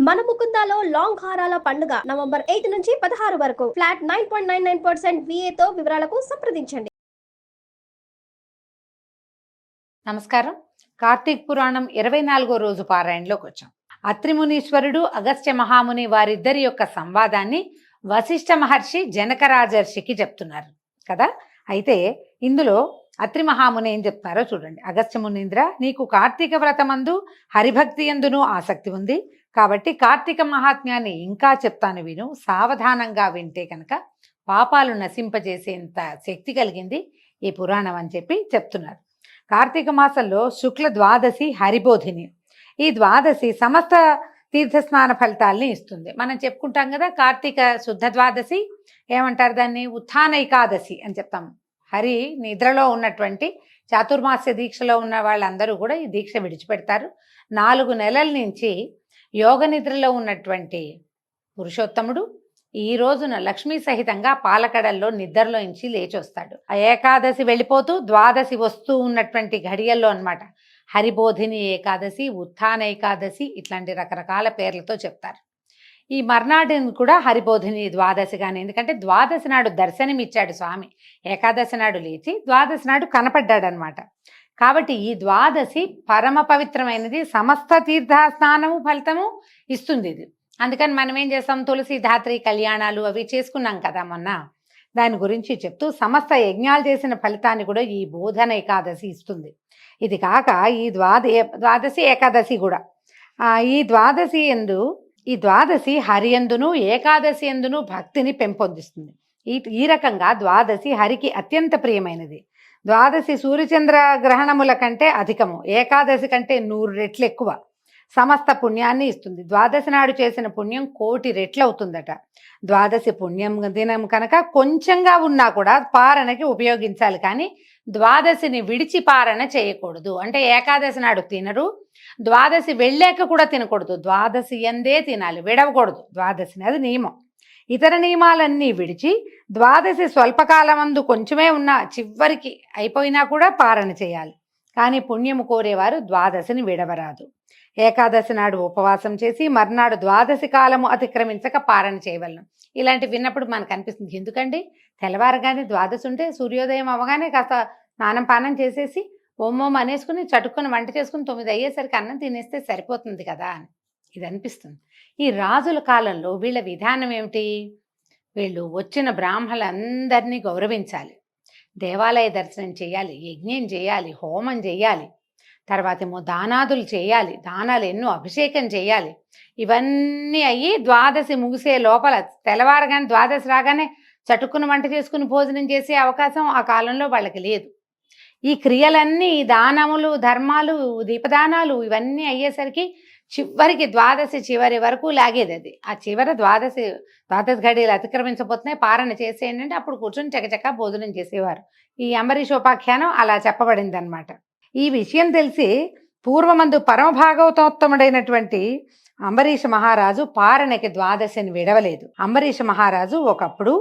మన ముకుందాలో లాంగ్ హారాల పండుగ నవంబర్ 8 నుంచి 16 వరకు ఫ్లాట్ 9.99% VA తో వివరాలకు సంప్రదించండి. నమస్కారం. కార్తీక పురాణం 24వ రోజు పారాయణలోకి వచ్చాం. అత్రిమునీశ్వరుడు అగస్త్య మహాముని వారిద్దరి యొక్క సంవాదాన్ని వశిష్ఠ మహర్షి జనకరాజర్షికి చెప్తున్నారు కదా. అయితే ఇందులో అత్రి మహాముని ఏం చెప్తారో చూడండి. అగస్త్య మునీంద్ర, నీకు కార్తీక వ్రతమందు హరిభక్తి యందును ఆసక్తి ఉంది కాబట్టి కార్తీక మహాత్మ్యాన్ని ఇంకా చెప్తాను, విను. సావధానంగా వింటే కనుక పాపాలు నశింపజేసేంత శక్తి కలిగింది ఈ పురాణం అని చెప్పి చెప్తున్నారు. కార్తీక మాసంలో శుక్ల ద్వాదశి హరిబోధిని. ఈ ద్వాదశి సమస్త తీర్థస్నాన ఫలితాలని ఇస్తుంది. మనం చెప్పుకుంటాం కదా, కార్తీక శుద్ధ ద్వాదశి ఏమంటారు దాన్ని, ఉత్థాన ఏకాదశి అని చెప్తాం. హరి నిద్రలో ఉన్నటువంటి చాతుర్మాస్య దీక్షలో ఉన్న వాళ్ళందరూ కూడా ఈ దీక్ష విడిచిపెడతారు. 4 నెలల నుంచి యోగ నిద్రలో ఉన్నటువంటి పురుషోత్తముడు ఈ రోజున లక్ష్మీ సహితంగా పాలకడల్లో నిద్రలో నుంచి లేచొస్తాడు. ఆ ఏకాదశి వెళ్ళిపోతూ ద్వాదశి వస్తూ ఉన్నటువంటి ఘడియల్లో అన్నమాట. హరిబోధిని ఏకాదశి, ఉత్థాన ఏకాదశి, ఇట్లాంటి రకరకాల పేర్లతో చెప్తారు. ఈ మర్నాటిని కూడా హరిబోధిని ద్వాదశిగానే, ఎందుకంటే ద్వాదశి నాడు దర్శనమిచ్చాడు స్వామి. ఏకాదశి నాడు లేచి ద్వాదశి నాడు కనపడ్డాడనమాట. కాబట్టి ఈ ద్వాదశి పరమ పవిత్రమైనది, సమస్త తీర్థ స్నానము ఫలితము ఇస్తుంది ఇది. అందుకని మనం ఏం చేస్తాం, తులసి ధాత్రి కళ్యాణాలు అవి చేసుకున్నాం కదా మొన్న. దాని గురించి చెప్తూ సమస్త యజ్ఞాలు చేసిన ఫలితాన్ని కూడా ఈ బోధన ఏకాదశి ఇస్తుంది. ఇది కాక ఈ ద్వాదశి ఏకాదశి కూడా ఈ ద్వాదశి హరి యందును ఏకాదశి యందును భక్తిని పెంపొందిస్తుంది. ఈ రకంగా ద్వాదశి హరికి అత్యంత ప్రియమైనది. ద్వాదశి సూర్యచంద్ర గ్రహణముల కంటే అధికము, ఏకాదశి కంటే 100 రెట్లు ఎక్కువ సమస్త పుణ్యాన్ని ఇస్తుంది. ద్వాదశి నాడు చేసిన పుణ్యం 1,000,000 రెట్లు అవుతుందట. ద్వాదశి పుణ్యం దినం కనుక కొంచెంగా ఉన్నా కూడా పారణకి ఉపయోగించాలి, కానీ ద్వాదశిని విడిచి పారణ చేయకూడదు. అంటే ఏకాదశి నాడు తినరు, ద్వాదశి వెళ్ళాక కూడా తినకూడదు, ద్వాదశి యందే తినాలి, విడవకూడదు ద్వాదశిని, అది నియమం. ఇతర నియమాలన్నీ విడిచి ద్వాదశి స్వల్పకాలమందు కొంచెమే ఉన్నా చివరికి అయిపోయినా కూడా పారణ చేయాలి. కానీ పుణ్యము కోరేవారు ద్వాదశిని విడవరాదు. ఏకాదశి నాడు ఉపవాసం చేసి మర్నాడు ద్వాదశి కాలము అతిక్రమించక పారణ చేయవలను. ఇలాంటివి విన్నప్పుడు మనకు అనిపిస్తుంది, ఎందుకండి తెల్లవారగానే ద్వాదశి ఉంటే సూర్యోదయం అవ్వగానే కాస్త స్నానం పానం చేసేసి ఓమోం అనేసుకుని చటుక్కుని వంట చేసుకుని 9 అయ్యేసరికి అన్నం తినేస్తే సరిపోతుంది కదా అని ఇది అనిపిస్తుంది. ఈ రాజుల కాలంలో వీళ్ళ విధానం ఏమిటి, వీళ్ళు వచ్చిన బ్రాహ్మణులందరినీ గౌరవించాలి, దేవాలయ దర్శనం చేయాలి, యజ్ఞం చేయాలి, హోమం చేయాలి, తర్వాత ఏమో దానాదులు చేయాలి, దానాలు ఎన్నో అభిషేకం చేయాలి. ఇవన్నీ అయ్యి ద్వాదశి ముగిసే లోపల తెల్లవారగానే ద్వాదశి రాగానే చటుక్కుని వంట చేసుకుని భోజనం చేసే అవకాశం ఆ కాలంలో వాళ్ళకి లేదు. ఈ క్రియలన్నీ, దానములు, ధర్మాలు, దీపదానాలు ఇవన్నీ అయ్యేసరికి చివరికి ద్వాదశి చివరి వరకు లాగేది అది. ఆ చివరి ద్వాదశి ఘడియలు అతిక్రమించబోతున్నాయి, పారణ చేసేయండి అంటే అప్పుడు కూర్చొని చకచకా భోజనం చేసేవారు. ఈ అంబరీషోపాఖ్యానం అలా చెప్పబడింది అనమాట. ఈ విషయం తెలిసి పూర్వమందు పరమభాగవతోత్తముడైనటువంటి అంబరీష మహారాజు పారణకి ద్వాదశిని విడవలేదు. అంబరీష మహారాజు ఒకప్పుడు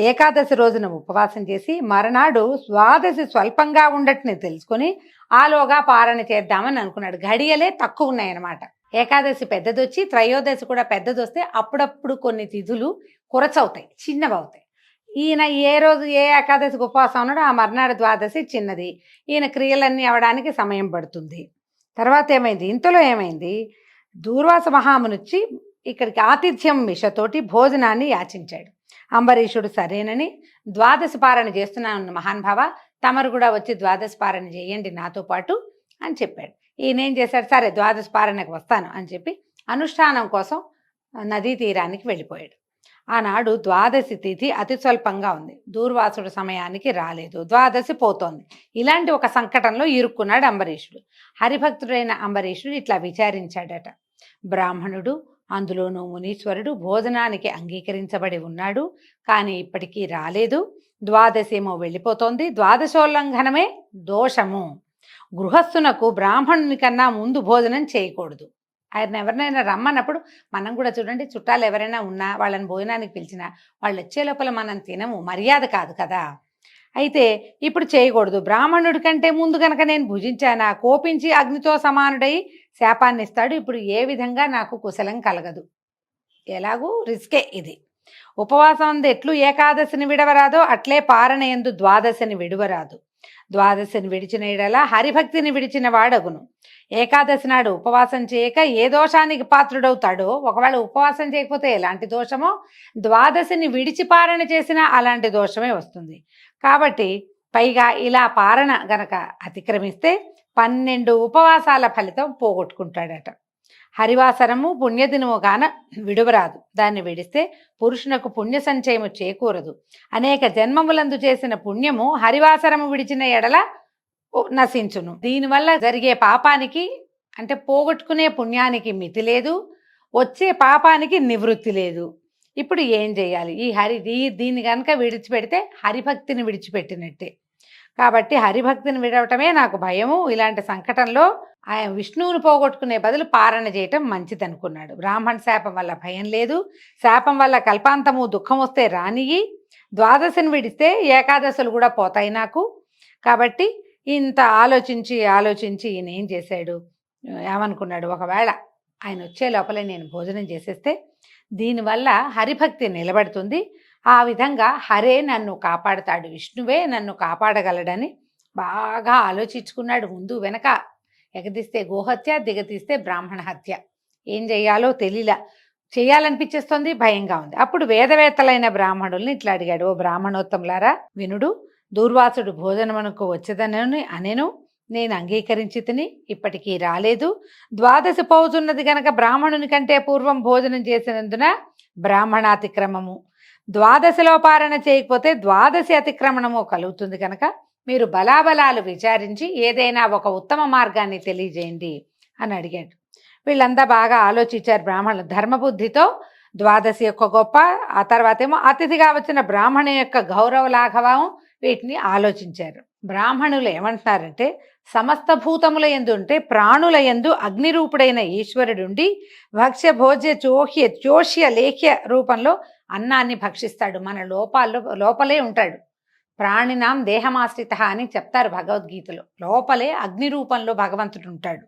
ఏకాదశి రోజున ఉపవాసం చేసి మరనాడు ద్వాదశి స్వల్పంగా ఉండటని తెలుసుకొని ఆలోగా పారణ చేద్దామని అనుకున్నాడు. ఘడియలే తక్కువ ఉన్నాయన్నమాట. ఏకాదశి పెద్దదొచ్చి త్రయోదశి కూడా పెద్దదొస్తే అప్పుడప్పుడు కొన్ని తిథులు కురచవుతాయి, చిన్నవవుతాయి. ఈయన ఏ రోజు ఏ ఏకాదశికి ఉపవాసం ఉన్నాడో ఆ మర్నాడు ద్వాదశి చిన్నది, ఈయన క్రియలన్నీ అవడానికి సమయం పడుతుంది. తర్వాత ఏమైంది, ఇంతలో ఏమైంది, దూర్వాస మహామునిచ్చి ఇక్కడికి ఆతిథ్యం మిషతోటి భోజనాన్ని యాచించాడు. అంబరీషుడు సరేనని, ద్వాదశి పారణ చేస్తున్నాను మహానుభావ, తమరు కూడా వచ్చి ద్వాదశి పారణ చేయండి నాతో పాటు అని చెప్పాడు. ఈయనేం చేశాడు, సరే ద్వాదశి పారణకు వస్తాను అని చెప్పి అనుష్ఠానం కోసం నదీ తీరానికి వెళ్ళిపోయాడు. ఆనాడు ద్వాదశి తిథి అతి స్వల్పంగా ఉంది, దూర్వాసుడు సమయానికి రాలేదు, ద్వాదశి పోతోంది. ఇలాంటి ఒక సంకటంలో ఇరుక్కున్నాడు అంబరీషుడు. హరిభక్తుడైన అంబరీషుడు ఇట్లా విచారించాడట, బ్రాహ్మణుడు అందులోనూ మునీశ్వరుడు భోజనానికి అంగీకరించబడి ఉన్నాడు, కానీ ఇప్పటికీ రాలేదు, ద్వాదశేమో వెళ్ళిపోతోంది, ద్వాదశోల్లంఘనమే దోషము, గృహస్థునకు బ్రాహ్మణుని కన్నా ముందు భోజనం చేయకూడదు. ఆయన ఎవరినైనా రమ్మన్నప్పుడు మనం కూడా చూడండి, చుట్టాలు ఎవరైనా ఉన్నా వాళ్ళని భోజనానికి పిలిచినా వాళ్ళు వచ్చే లోపల మనం తినము, మర్యాద కాదు కదా. అయితే ఇప్పుడు చేయకూడదు, బ్రాహ్మణుడి కంటే ముందు కనుక నేను భుజించానా కోపించి అగ్నితో సమానుడై శాపాన్ని ఇస్తాడు. ఇప్పుడు ఏ విధంగా నాకు కుశలం కలగదు, ఎలాగూ రిస్కే ఇది. ఉపవాసం అందు ఎట్లు ఏకాదశిని విడవరాదో అట్లే పారణయందు ద్వాదశిని విడువరాదు. ద్వాదశిని విడిచిన ఎడల హరిభక్తిని విడిచిన వాడగును. ఏకాదశి నాడు ఉపవాసం చేయక ఏ దోషానికి పాత్రుడవుతాడో, ఒకవేళ ఉపవాసం చేయకపోతే ఎలాంటి దోషమో, ద్వాదశిని విడిచి పారణ చేసినా అలాంటి దోషమే వస్తుంది. కాబట్టి పైగా ఇలా పారణ గనక అతిక్రమిస్తే 12 ఉపవాసాల ఫలితం పోగొట్టుకుంటాడట. హరివాసరము పుణ్యదినము గాన విడువరాదు. దాన్ని విడిస్తే పురుషునకు పుణ్య సంచయము చేకూరదు. అనేక జన్మములందు చేసిన పుణ్యము హరివాసరము విడిచిన ఎడల నశించును. దీనివల్ల జరిగే పాపానికి అంటే పోగొట్టుకునే పుణ్యానికి మితి లేదు, వచ్చే పాపానికి నివృత్తి లేదు. ఇప్పుడు ఏం చేయాలి? దీన్ని కనుక విడిచిపెడితే హరిభక్తిని విడిచిపెట్టినట్టే. కాబట్టి హరిభక్తిని విడవటమే నాకు భయము. ఇలాంటి సంకటంలో ఆయన విష్ణువుని పోగొట్టుకునే బదులు పారణ చేయటం మంచిది అనుకున్నాడు. బ్రాహ్మణ శాపం వల్ల భయం లేదు, శాపం వల్ల కల్పాంతము దుఃఖం వస్తే రానియి, ద్వాదశిని విడిస్తే ఏకాదశులు కూడా పోతాయి నాకు. కాబట్టి ఇంత ఆలోచించి ఈయన ఏం చేశాడు, ఏమనుకున్నాడు, ఒకవేళ ఆయన వచ్చే లోపలే నేను భోజనం చేసేస్తే దీనివల్ల హరిభక్తి నిలబడుతుంది, ఆ విధంగా హరే నన్ను కాపాడుతాడు, విష్ణువే నన్ను కాపాడగలడని బాగా ఆలోచించుకున్నాడు. ముందు వెనక ఎగదీస్తే గోహత్య, దిగతీస్తే బ్రాహ్మణ హత్య. ఏం చెయ్యాలో తెలియలా, చెయ్యాలనిపించేస్తుంది, భయంగా ఉంది. అప్పుడు వేదవేత్తలైన బ్రాహ్మణుల్ని ఇట్లా అడిగాడు, ఓ బ్రాహ్మణోత్తములారా వినుడు, దూర్వాసుడు భోజనమునకు వచ్చేదనని అనేను, నేను అంగీకరించి తిని ఇప్పటికీ రాలేదు. ద్వాదశి పోవుతున్నది గనక బ్రాహ్మణుని కంటే పూర్వం భోజనం చేసినందున బ్రాహ్మణాతిక్రమము, ద్వాదశిలో పారణ చేయకపోతే ద్వాదశి అతిక్రమణము కలుగుతుంది కనుక మీరు బలాబలాలు విచారించి ఏదైనా ఒక ఉత్తమ మార్గాన్ని తెలియజేయండి అని అడిగాడు. వీళ్ళంతా బాగా ఆలోచించారు బ్రాహ్మణులు. ధర్మబుద్ధితో ద్వాదశి యొక్క గొప్ప, ఆ తర్వాత ఏమో అతిథిగా వచ్చిన బ్రాహ్మణు యొక్క గౌరవ లాఘవం, వీటిని ఆలోచించారు. బ్రాహ్మణులు ఏమంటున్నారంటే, సమస్త భూతముల యందు ఉంటే ప్రాణుల యందు అగ్నిరూపుడైన ఈశ్వరుడుండి భక్ష్య భోజ్య చోష్య లేఖ్య రూపంలో అన్నాన్ని భక్షిస్తాడు. మన లోపలే ఉంటాడు. ప్రాణినాం దేహమాశ్రిత అని చెప్తారు భగవద్గీతలో. లోపలే అగ్ని రూపంలో భగవంతుడు ఉంటాడు.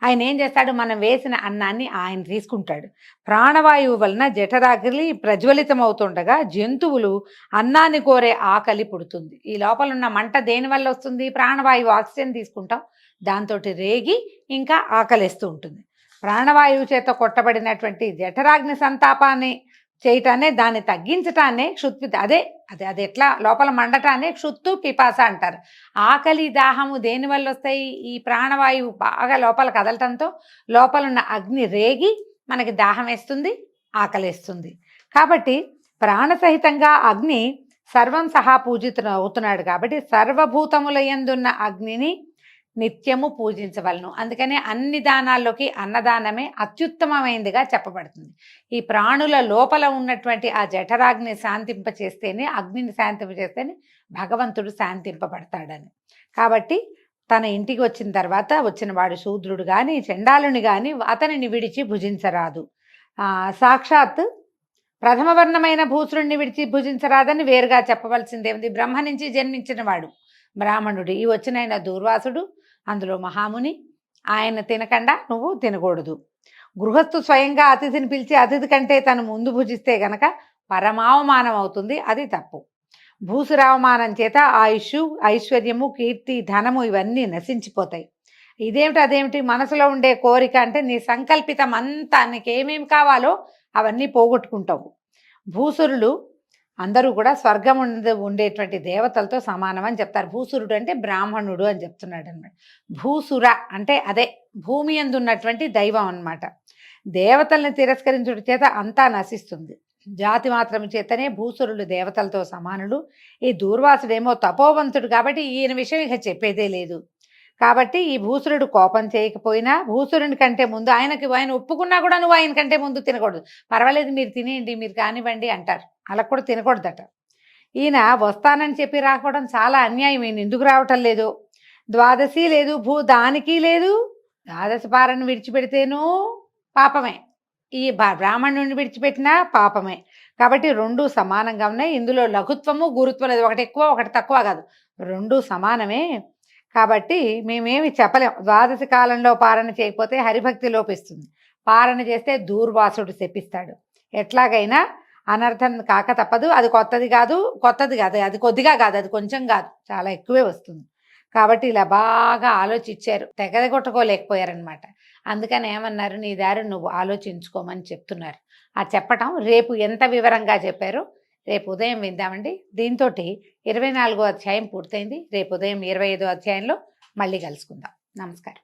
ఆయన ఏం చేస్తాడు, మనం వేసిన అన్నాన్ని ఆయన తీసుకుంటాడు. ప్రాణవాయువు వలన జఠరాగ్ని ప్రజ్వలితమవుతుండగా జంతువులు అన్నాన్ని కోరే ఆకలి పుడుతుంది. ఈ లోపల ఉన్న మంట దేని వల్ల వస్తుంది? ప్రాణవాయువు, ఆక్సిజన్ తీసుకుంటాం, దాంతో రేగి ఇంకా ఆకలిస్తూ ఉంటుంది. ప్రాణవాయువు చేత కొట్టబడినటువంటి జఠరాగ్ని సంతాపాన్ని చేయటాన్ని, దాన్ని తగ్గించటాన్నే క్షుత్పి, అది ఎట్లా లోపల మండటాన్ని క్షుత్తు పిపాస అంటారు. ఆకలి దాహము దేనివల్ల వస్తాయి? ఈ ప్రాణవాయువు బాగా లోపల కదలటంతో లోపలున్న అగ్ని రేగి మనకి దాహం వేస్తుంది, ఆకలిస్తుంది. కాబట్టి ప్రాణసహితంగా అగ్ని సర్వం సహా పూజిత అవుతున్నాడు. కాబట్టి సర్వభూతముల యందున్న అగ్నిని నిత్యము పూజించవలను. అందుకనే అన్ని దానాల్లోకి అన్నదానమే అత్యుత్తమమైనదిగా చెప్పబడుతుంది. ఈ ప్రాణుల లోపల ఉన్నటువంటి ఆ జఠరాగ్ని శాంతింపచేస్తేనే, అగ్నిని శాంతింపచేస్తేనే భగవంతుడు శాంతింపబడతాడని. కాబట్టి తన ఇంటికి వచ్చిన తర్వాత వచ్చిన వాడు శూద్రుడు కానీ చండాలుని కానీ అతనిని విడిచి భుజించరాదు. సాక్షాత్ ప్రథమ వర్ణమైన భూసురుణ్ణి విడిచి భుజించరాదని వేరుగా చెప్పవలసిందేముంది? బ్రహ్మ నుంచి జన్మించిన వాడు బ్రాహ్మణుడు. ఈ వచ్చినైన దూర్వాసుడు, అందులో మహాముని, ఆయన తినకుండా నువ్వు తినకూడదు. గృహస్థు స్వయంగా అతిథిని పిలిచి అతిథి కంటే తను ముందు భుజిస్తే గనక పరమావమానం అవుతుంది, అది తప్పు. భూసురావమానం చేత ఆయుష్, ఐశ్వర్యము, కీర్తి, ధనము ఇవన్నీ నశించిపోతాయి. అదేమిటి మనసులో ఉండే కోరిక అంటే నీ సంకల్పితం అంతా, నీకేమేమి కావాలో అవన్నీ పోగొట్టుకుంటావు. భూసురులు అందరూ కూడా స్వర్గం ఉండేటువంటి దేవతలతో సమానం అని చెప్తారు. భూసురుడు అంటే బ్రాహ్మణుడు అని చెప్తున్నాడు అన్నమాట. భూసుర అంటే అదే భూమి యందు ఉన్నటువంటి దైవం అన్నమాట. దేవతల్ని తిరస్కరించుట చేత అంతా నశిస్తుంది. జాతి మాత్రం చేతనే భూసురులు దేవతలతో సమానులు. ఈ దూర్వాసుడేమో తపోవంతుడు కాబట్టి ఈయన విషయం ఇక చెప్పేదే లేదు. కాబట్టి ఈ భూసురుడు కోపం చేయకపోయినా భూసురుని కంటే ముందు ఆయన ఒప్పుకున్నా కూడా నువ్వు ఆయన కంటే ముందు తినకూడదు, పర్వాలేదు మీరు తినేయండి, మీరు కానివ్వండి అంటారు. అలా కూడా తినకూడదట. ఈయన వస్తానని చెప్పి రాకపోవడం చాలా అన్యాయం. ఈయన ఎందుకు రావటం లేదు? ద్వాదశి లేదు, దానికి లేదు. ద్వాదశి పారను విడిచిపెడితేనూ పాపమే, ఈ బ్రాహ్మణుడిని విడిచిపెట్టినా పాపమే. కాబట్టి రెండు సమానంగా ఉన్నాయి. ఇందులో లఘుత్వము గురుత్వం లేదు, ఒకటి ఎక్కువ ఒకటి తక్కువ కాదు, రెండు సమానమే. కాబట్టి మేమేమి చెప్పలేం. ద్వాదశి కాలంలో పారణ చేయకపోతే హరిభక్తి లోపిస్తుంది, పారణ చేస్తే దూర్వాసుడు శపిస్తాడు. ఎట్లాగైనా అనర్థం కాక తప్పదు. అది కొత్తది కాదు, అది కొద్దిగా కాదు, అది కొంచెం కాదు, చాలా ఎక్కువే వస్తుంది. కాబట్టి ఇలా బాగా ఆలోచించారు, తెగదగొట్టుకోలేకపోయారనమాట. అందుకని ఏమన్నారు, నీ దారి నువ్వు ఆలోచించుకోమని చెప్తున్నారు. ఆ చెప్పటం రేపు ఎంత వివరంగా చెప్పారో రేపు ఉదయం విందామండి. దీంతో 24వ అధ్యాయం పూర్తయింది. రేపు ఉదయం 25వ అధ్యాయంలో మళ్ళీ కలుసుకుందాం. నమస్కారం.